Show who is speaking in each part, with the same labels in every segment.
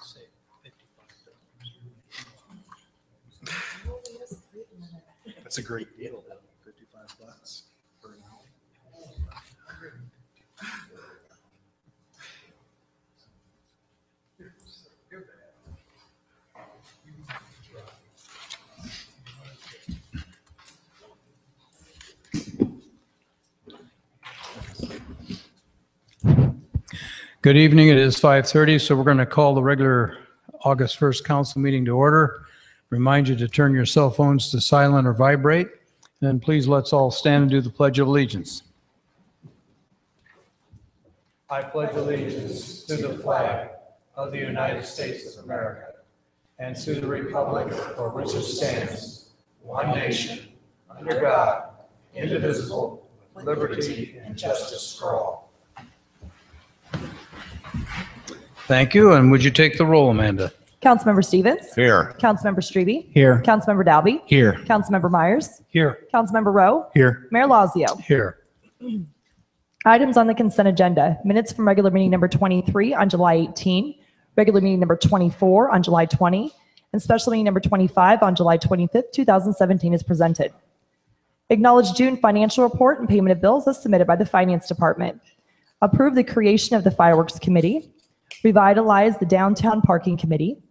Speaker 1: Say $55.
Speaker 2: That's a great deal, though. $55 for an hour.
Speaker 1: Good evening. It is 5:30, so we're going to call the regular August 1st council meeting to order. Remind you to turn your cell phones to silent or vibrate. And then please let's all stand and do the Pledge of Allegiance. I pledge allegiance to the flag of the United States of America and to the republic for which it stands, one nation, under God, indivisible, with liberty and justice for all. Thank you. And would you take the roll, Amanda?
Speaker 3: Councilmember Stevens.
Speaker 2: Here.
Speaker 3: Councilmember Strebe.
Speaker 1: Here.
Speaker 3: Councilmember Dalby.
Speaker 2: Here.
Speaker 3: Councilmember Myers.
Speaker 1: Here.
Speaker 3: Councilmember Rowe.
Speaker 2: Here.
Speaker 3: Mayor Lazio.
Speaker 1: Here.
Speaker 3: Items on the consent agenda. Minutes from regular meeting number 23 on July 18, regular meeting number 24 on July 20, and special meeting number 25 on July 25th, 2017 is presented. Acknowledge June financial report and payment of bills as submitted by the Finance Department. Approve the creation of the Fireworks Committee. Revitalize the Downtown Parking Committee.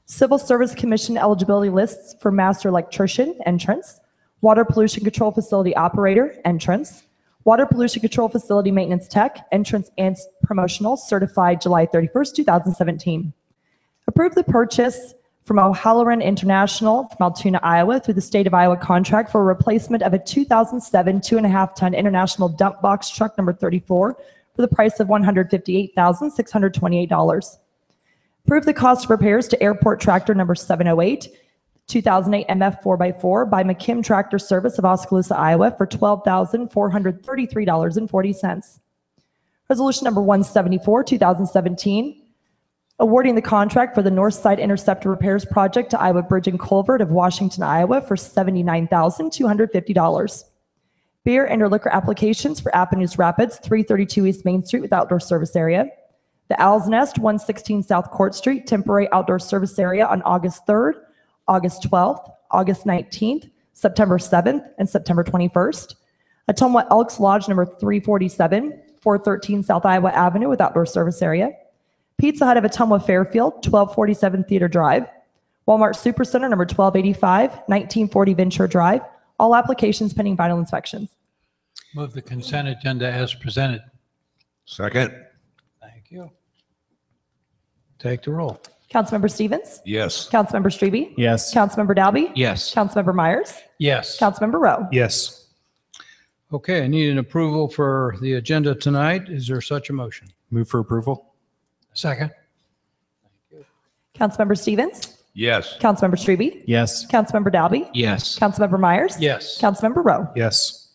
Speaker 3: Civil Service Commission eligibility lists for Master Electrician entrance. Water Pollution Control Facility Operator entrance. Water Pollution Control Facility Maintenance Tech, entrance and promotional, certified July 31st, 2017. Approve the purchase from O'Halloran International from Altoona, Iowa, through the State of Iowa contract for a replacement of a 2007 2.5-ton International Dump Box Truck number 34 for the price of $158,628. Approve the cost of repairs to Airport Tractor number 708, 2008 MF 4x4 by McKim Tractor Service of Oskaloosa, Iowa for $12,433.40. Resolution number 174, 2017, awarding the contract for the North Side Interceptor Repairs Project to Iowa Bridge and Culvert of Washington, Iowa for $79,250. Beer and or liquor applications for Appanoose Rapids, 332 East Main Street with outdoor service area. The Owl's Nest, 116 South Court Street, temporary outdoor service area on August 3rd, August 12th, August 19th, September 7th, and September 21st. Ottumwa Elks Lodge number 347, 413 South Iowa Avenue with outdoor service area. Pizza Hut of Ottumwa Fairfield, 1247 Theater Drive. Walmart Supercenter number 1285, 1940 Venture Drive. All applications pending final inspections.
Speaker 1: Move the consent agenda as presented.
Speaker 2: Second.
Speaker 1: Thank you. Take the roll.
Speaker 3: Councilmember Stevens.
Speaker 2: Yes.
Speaker 3: Councilmember Strebe.
Speaker 2: Yes.
Speaker 3: Councilmember Dalby.
Speaker 2: Yes.
Speaker 3: Councilmember Myers.
Speaker 1: Yes.
Speaker 3: Councilmember Rowe.
Speaker 2: Yes.
Speaker 1: Okay, I need an approval for the agenda tonight. Is there such a motion?
Speaker 2: Move for approval.
Speaker 1: Second.
Speaker 3: Councilmember Stevens.
Speaker 2: Yes.
Speaker 3: Councilmember Strebe.
Speaker 2: Yes.
Speaker 3: Councilmember Dalby.
Speaker 2: Yes.
Speaker 3: Councilmember Myers.
Speaker 1: Yes.
Speaker 3: Councilmember Rowe.
Speaker 2: Yes.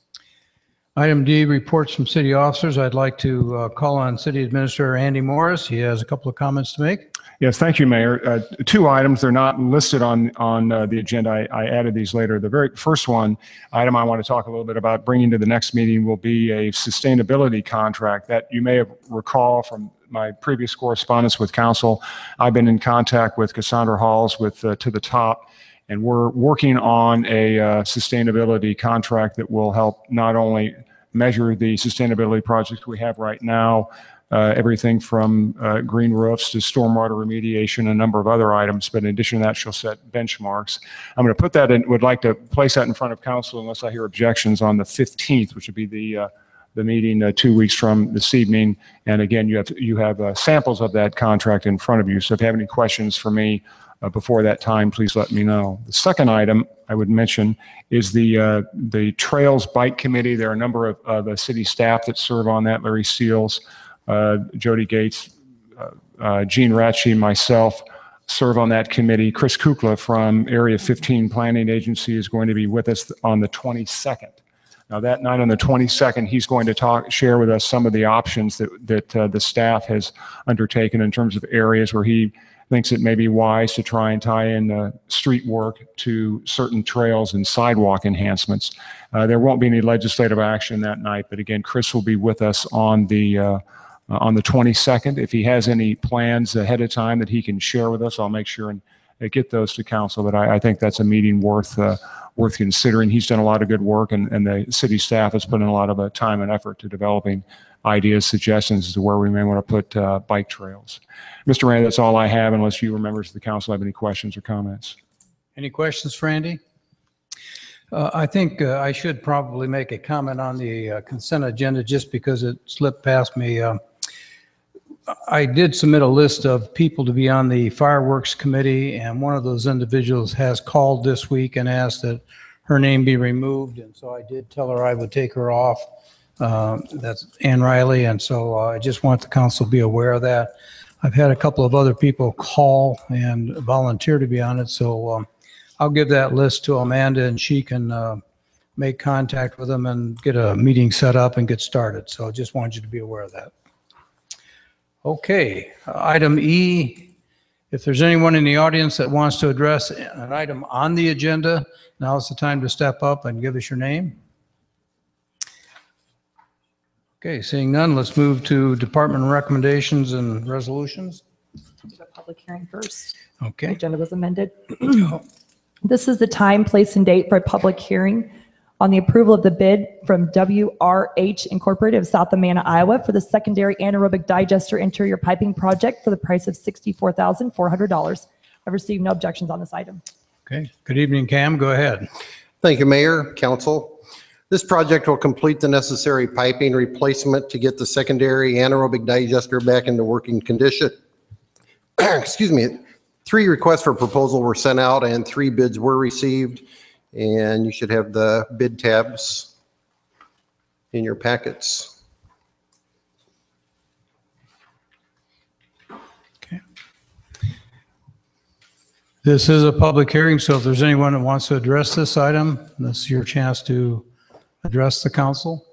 Speaker 1: Item D, reports from city officers. I'd like to call on City Administrator Andy Morris. He has a couple of comments to make.
Speaker 4: Yes, thank you, Mayor. Two items. They're not listed on the agenda. I added these later. The very first item I want to talk a little bit about bringing to the next meeting will be a sustainability contract that you may recall from my previous correspondence with council. I've been in contact with Cassandra Halls with To the Top, and we're working on a sustainability contract that will help not only measure the sustainability projects we have right now, everything from green roofs to stormwater remediation, a number of other items. But in addition to that, she'll set benchmarks. I'm going to put that in, would like to place that in front of council unless I hear objections on the 15th, which would be the meeting 2 weeks from this evening. And again, you have samples of that contract in front of you. So if you have any questions for me before that time, please let me know. The second item I would mention is the Trails Bike Committee. There are a number of city staff that serve on that. Larry Seals, Jody Gates, Gene Ratchey, myself serve on that committee. Chris Kukla from Area 15 Planning Agency is going to be with us on the 22nd. Now that night on the 22nd, he's going to share with us some of the options that the staff has undertaken in terms of areas where he thinks it may be wise to try and tie in street work to certain trails and sidewalk enhancements. There won't be any legislative action that night, but again, Chris will be with us on the on the 22nd. If he has any plans ahead of time that he can share with us, I'll make sure and get those to council. But I think that's a meeting worth considering. He's done a lot of good work, and the city staff has put in a lot of time and effort to developing ideas, suggestions as to where we may want to put bike trails. Mr. Mayor, that's all I have, unless you or members of the council have any questions or comments.
Speaker 1: Any questions for Andy? I think I should probably make a comment on the consent agenda just because it slipped past me. I did submit a list of people to be on the fireworks committee, and one of those individuals has called this week and asked that her name be removed, and so I did tell her I would take her off. That's Ann Riley, and so I just want the council to be aware of that. I've had a couple of other people call and volunteer to be on it, so I'll give that list to Amanda, and she can make contact with them and get a meeting set up and get started. So I just wanted you to be aware of that. Okay, item E, if there's anyone in the audience that wants to address an item on the agenda, now's the time to step up and give us your name. Okay, seeing none, let's move to department recommendations and resolutions.
Speaker 3: Do the public hearing first. The
Speaker 1: Okay.
Speaker 3: agenda was amended. This is the time, place, and date for a public hearing on the approval of the bid from WRH Incorporated of South Amana, Iowa for the secondary anaerobic digester interior piping project for the price of $64,400. I've received no objections on this item.
Speaker 1: Okay, good evening, Cam, go ahead.
Speaker 5: Thank you, Mayor, Council. This project will complete the necessary piping replacement to get the secondary anaerobic digester back into working condition. Excuse me. 3 requests for proposal were sent out and 3 bids were received, and you should have the bid tabs in your packets.
Speaker 1: Okay. This is a public hearing, so if there's anyone that wants to address this item, this is your chance to address the council.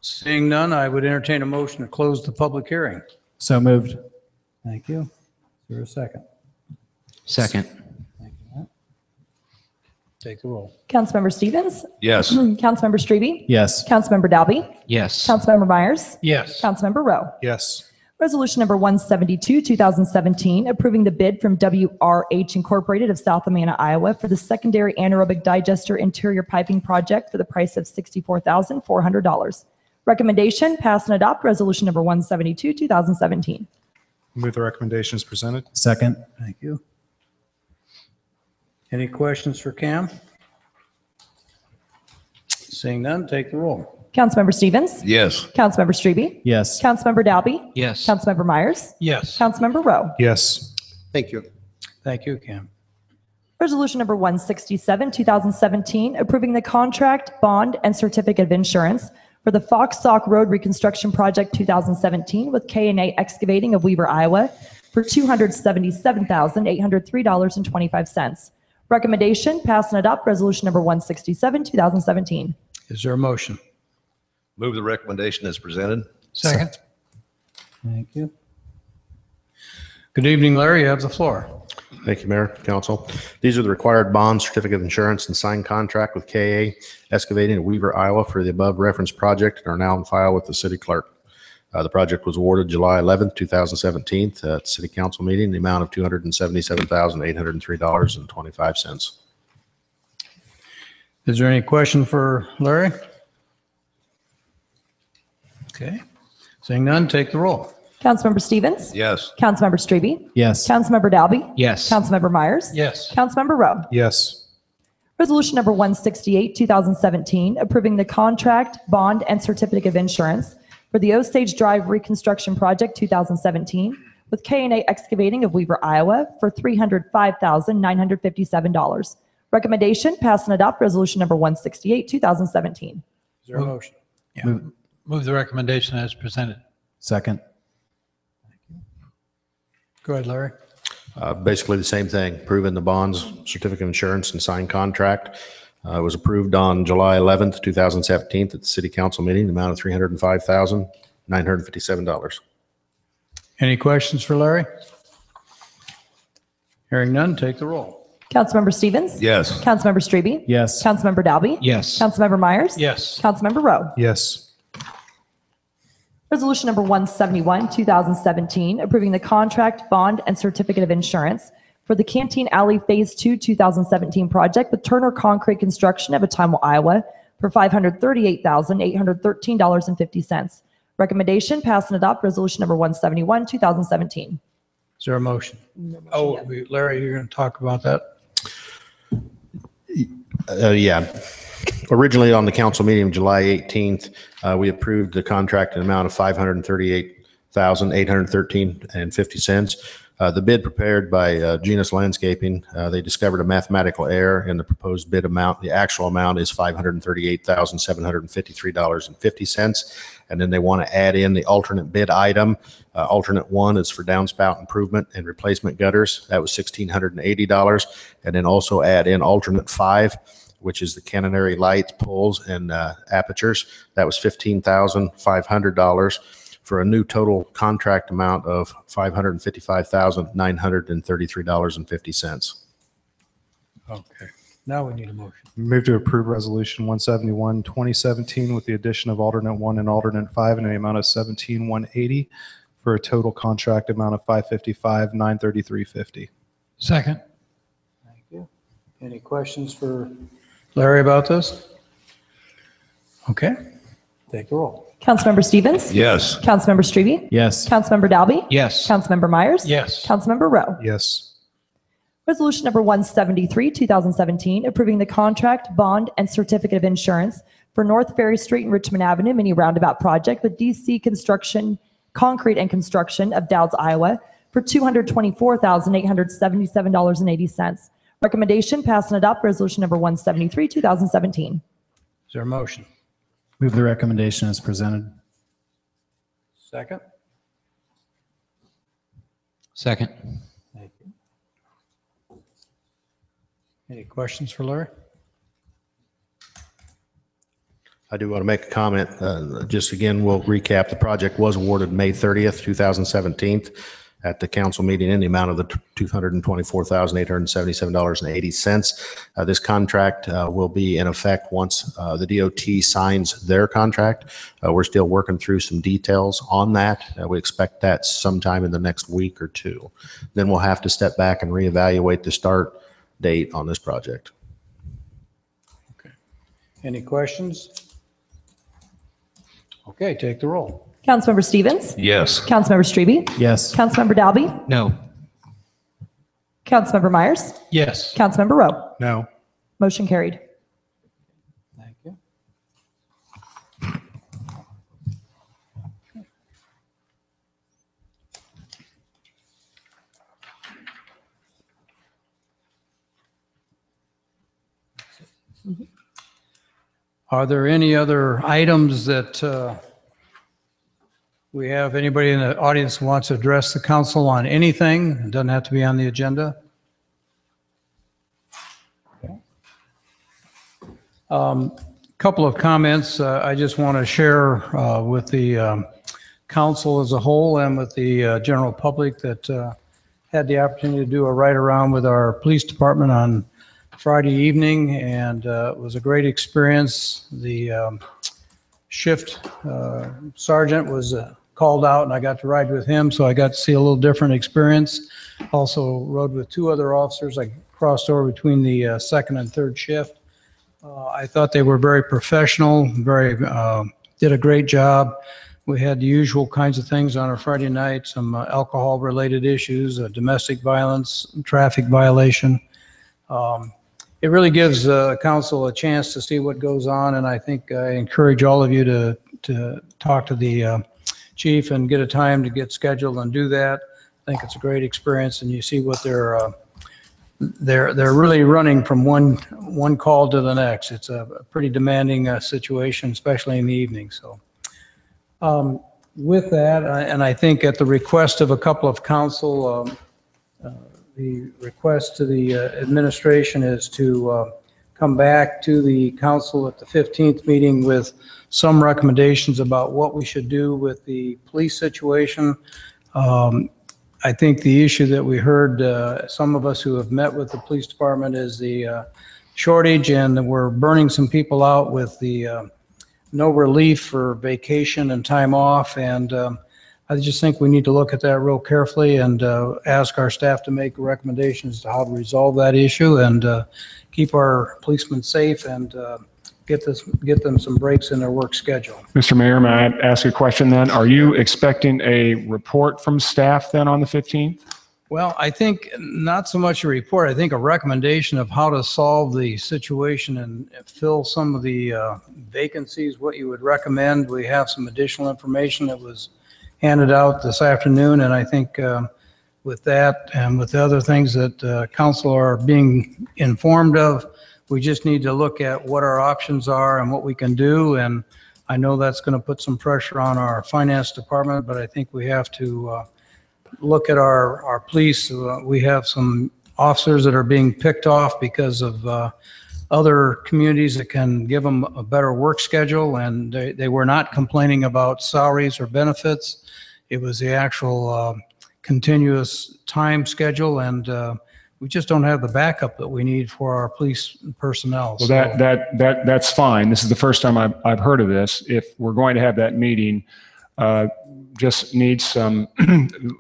Speaker 1: Seeing none, I would entertain a motion to close the public hearing.
Speaker 2: So moved.
Speaker 1: Thank you. Is there a second?
Speaker 6: Second.
Speaker 1: Thank you, Matt. Take the roll.
Speaker 3: Councilmember Stevens?
Speaker 6: Yes.
Speaker 3: Councilmember Strebe?
Speaker 2: Yes.
Speaker 3: Councilmember Dalby?
Speaker 6: Yes.
Speaker 3: Councilmember Myers?
Speaker 1: Yes.
Speaker 3: Councilmember Rowe?
Speaker 2: Yes.
Speaker 3: Resolution number 172, 2017, approving the bid from WRH Incorporated of South Amana, Iowa for the secondary anaerobic digester interior piping project for the price of $64,400. Recommendation, pass and adopt resolution number 172, 2017.
Speaker 2: Move the recommendation as presented. Second.
Speaker 1: Thank you. Any questions for Cam? Seeing none, take the roll.
Speaker 3: Councilmember Stevens?
Speaker 6: Yes.
Speaker 3: Councilmember Strebe?
Speaker 2: Yes.
Speaker 3: Councilmember Dalby?
Speaker 6: Yes.
Speaker 3: Councilmember Myers?
Speaker 1: Yes.
Speaker 3: Councilmember Rowe?
Speaker 2: Yes.
Speaker 5: Thank you.
Speaker 1: Thank you, Cam.
Speaker 3: Resolution number 167, 2017, approving the contract, bond, and certificate of insurance for the Fox Sock Road Reconstruction Project 2017 with K&A Excavating of Weaver, Iowa for $277,803.25. Recommendation, pass and adopt resolution number 167, 2017.
Speaker 1: Is there a motion?
Speaker 6: Move the recommendation as presented.
Speaker 1: Second. Thank you. Good evening, Larry. You have the floor.
Speaker 7: Thank you, Mayor, Council. These are the required bonds, certificate of insurance, and signed contract with KA Excavating of Weaver, Iowa for the above referenced project and are now on file with the city clerk. The project was awarded July 11th, 2017 at the city council meeting, in the amount of $277,803.25.
Speaker 1: Is there any question for Larry? Okay. Seeing none, take the roll.
Speaker 3: Councilmember Stevens?
Speaker 6: Yes.
Speaker 3: Councilmember Strebe?
Speaker 2: Yes.
Speaker 3: Councilmember Dalby?
Speaker 6: Yes.
Speaker 3: Councilmember Myers?
Speaker 1: Yes.
Speaker 3: Councilmember Rowe?
Speaker 2: Yes.
Speaker 3: Resolution number 168, 2017, approving the contract, bond, and certificate of insurance for the Osage Drive Reconstruction Project 2017 with K&A Excavating of Weaver, Iowa for $305,957. Recommendation, pass and adopt resolution number 168, 2017.
Speaker 1: Is there a motion?
Speaker 8: Move the recommendation as presented.
Speaker 2: Second.
Speaker 1: Go ahead, Larry.
Speaker 7: Basically the same thing, approving the bonds, certificate of insurance, and signed contract. It was approved on July 11th, 2017 at the city council meeting, the amount of $305,957.
Speaker 1: Any questions for Larry? Hearing none, take the roll.
Speaker 3: Councilmember Stevens?
Speaker 6: Yes.
Speaker 3: Councilmember Strebe?
Speaker 2: Yes.
Speaker 3: Councilmember Dalby?
Speaker 6: Yes.
Speaker 3: Councilmember Myers?
Speaker 1: Yes.
Speaker 3: Councilmember Rowe?
Speaker 2: Yes.
Speaker 3: Resolution number 171, 2017, approving the contract, bond, and certificate of insurance for the Canteen Alley Phase 2 2017 project with Turner Concrete Construction of Ottumwa, Iowa for $538,813.50. Recommendation, pass and adopt resolution number 171, 2017.
Speaker 8: Is there a motion? Oh, Larry, you're going to talk about that?
Speaker 7: Yeah. Originally on the council meeting of July 18th, we approved the contract in an amount of $538,813.50. The bid prepared by Genus Landscaping, they discovered a mathematical error in the proposed bid amount. The actual amount is $538,753.50. And then they want to add in the alternate bid item. Alternate 1 is for downspout improvement and replacement gutters. That was $1,680. And then also add in alternate 5, which is the canonary lights, poles, and apertures. That was $15,500 for a new total contract amount of $555,933.50.
Speaker 8: Okay. Now we need a motion.
Speaker 2: Move to approve Resolution 171, 2017 with the addition of alternate 1 and alternate 5 in the amount of $17,180 for a total contract amount of $555,933.50.
Speaker 8: Second. Thank you. Any questions for Larry about this? Okay. Take the roll.
Speaker 3: Councilmember Stevens?
Speaker 6: Yes.
Speaker 3: Councilmember Strebe?
Speaker 6: Yes.
Speaker 3: Councilmember Dalby?
Speaker 8: Yes.
Speaker 3: Councilmember Myers?
Speaker 8: Yes.
Speaker 3: Councilmember Rowe?
Speaker 2: Yes.
Speaker 3: Resolution number 173, 2017, approving the contract, bond, and certificate of insurance for North Ferry Street and Richmond Avenue mini roundabout project with DC Construction, Concrete and Construction of Dowds, Iowa for $224,877.80. Recommendation, pass and adopt resolution number 173, 2017.
Speaker 8: Is there a motion?
Speaker 9: Move the recommendation as presented.
Speaker 8: Second.
Speaker 6: Second.
Speaker 8: Thank you. Any questions for Larry?
Speaker 7: I do want to make a comment. Just again, we'll recap. The project was awarded May 30th, 2017 at the council meeting in the amount of the $224,877.80. This contract will be in effect once the DOT signs their contract. We're still working through some details on that. We expect that sometime in the next week or two. Then we'll have to step back and reevaluate the start date on this project.
Speaker 8: Okay. Any questions? Okay, take the roll.
Speaker 3: Councilmember Stevens?
Speaker 6: Yes.
Speaker 3: Councilmember Strebe?
Speaker 9: Yes.
Speaker 3: Councilmember Dalby?
Speaker 6: No.
Speaker 3: Councilmember Myers?
Speaker 8: Yes.
Speaker 3: Councilmember Rowe?
Speaker 2: No.
Speaker 3: Motion carried.
Speaker 8: Thank you. Are there any other items that we have? Anybody in the audience who wants to address the council on anything? It doesn't have to be on the agenda. Couple of comments I just want to share with the council as a whole and with the general public that had the opportunity to do a ride around with our police department on Friday evening, and it was a great experience. The shift sergeant was called out, and I got to ride with him, so I got to see a little different experience. Also rode with two other officers. I crossed over between the second and third shift. I thought they were very professional, did a great job. We had the usual kinds of things on our Friday night, some alcohol-related issues, domestic violence, traffic violation. It really gives council a chance to see what goes on, and I think I encourage all of you to talk to the chief and get a time to get scheduled and do that. I think it's a great experience, and you see what they're really running from one call to the next. It's a pretty demanding situation, especially in the evening. So with that, and I think at the request of a couple of council, the request to the administration is to come back to the council at the 15th meeting with some recommendations about what we should do with the police situation. I think the issue that we heard, some of us who have met with the police department, is the shortage, and we're burning some people out with the no relief for vacation and time off. And I just think we need to look at that real carefully and ask our staff to make recommendations to how to resolve that issue and keep our policemen safe and get them some breaks in their work schedule.
Speaker 4: Mr. Mayor, may I ask a question then? Are you expecting a report from staff then on the 15th?
Speaker 8: Well, I think not so much a report, I think a recommendation of how to solve the situation and fill some of the vacancies, what you would recommend. We have some additional information that was handed out this afternoon, and I think with that and with the other things that council are being informed of, we just need to look at what our options are and what we can do. And I know that's going to put some pressure on our finance department, but I think we have to look at our police. We have some officers that are being picked off because of other communities that can give them a better work schedule, and they were not complaining about salaries or benefits. It was the actual continuous time schedule, and we just don't have the backup that we need for our police personnel.
Speaker 4: Well,
Speaker 8: So-
Speaker 4: that's fine. This is the first time I've heard of this. If we're going to have that meeting, just need some,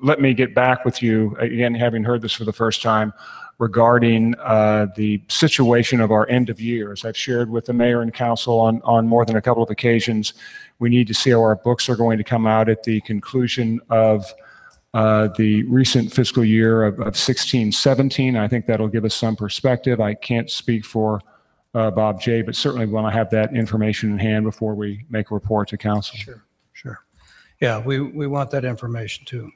Speaker 4: let me get back with you, again, having heard this for the first time, regarding the situation of our end of year. As I've shared with the mayor and council on more than a couple of occasions, we need to see how our books are going to come out at the conclusion of the recent fiscal year of 16-17. I think that'll give us some perspective. I can't speak for Bob J., but certainly want to have that information in hand before we make a report to council.
Speaker 8: Sure. Yeah, we want that information too.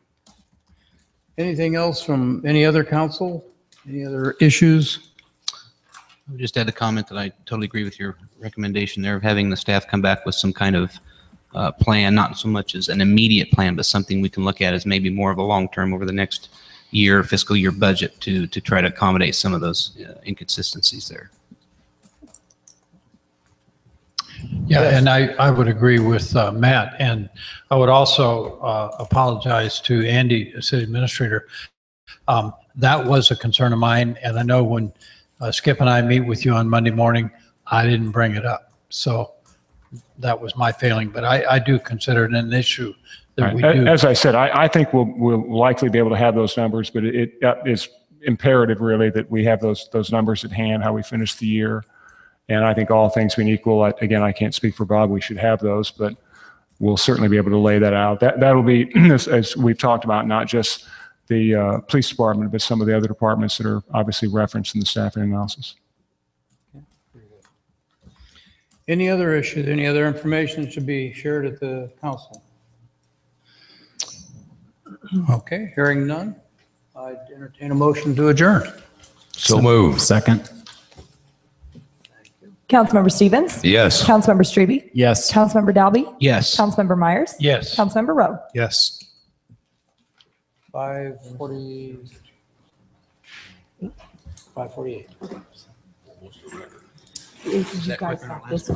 Speaker 8: Anything else from any other council? Any other issues?
Speaker 10: I just add a comment that I totally agree with your recommendation there of having the staff come back with some kind of plan, not so much as an immediate plan, but something we can look at as maybe more of a long-term over the next year, fiscal year budget to try to accommodate some of those inconsistencies there.
Speaker 11: Yeah, and I would agree with Matt, and I would also apologize to Andy, city administrator. That was a concern of mine, and I know when Skip and I meet with you on Monday morning, I didn't bring it up. So that was my failing, but I do consider it an issue that we do.
Speaker 4: As I said, I think we'll likely be able to have those numbers, but it is imperative really that we have those numbers at hand, how we finish the year. And I think all things being equal, again, I can't speak for Bob, we should have those, but we'll certainly be able to lay that out. That'll be, as we've talked about, not just the police department, but some of the other departments that are obviously referenced in the staffing analysis.
Speaker 8: Any other issues, any other information that should be shared at the council? Okay, hearing none, I'd entertain a motion to adjourn.
Speaker 6: So moved.
Speaker 9: Second.
Speaker 3: Councilmember Stevens?
Speaker 6: Yes.
Speaker 3: Councilmember Strebe?
Speaker 9: Yes.
Speaker 3: Councilmember Dalby?
Speaker 10: Yes.
Speaker 3: Councilmember Myers?
Speaker 8: Yes.
Speaker 3: Councilmember Rowe?
Speaker 2: Yes.
Speaker 8: 5:48.
Speaker 3: You guys have this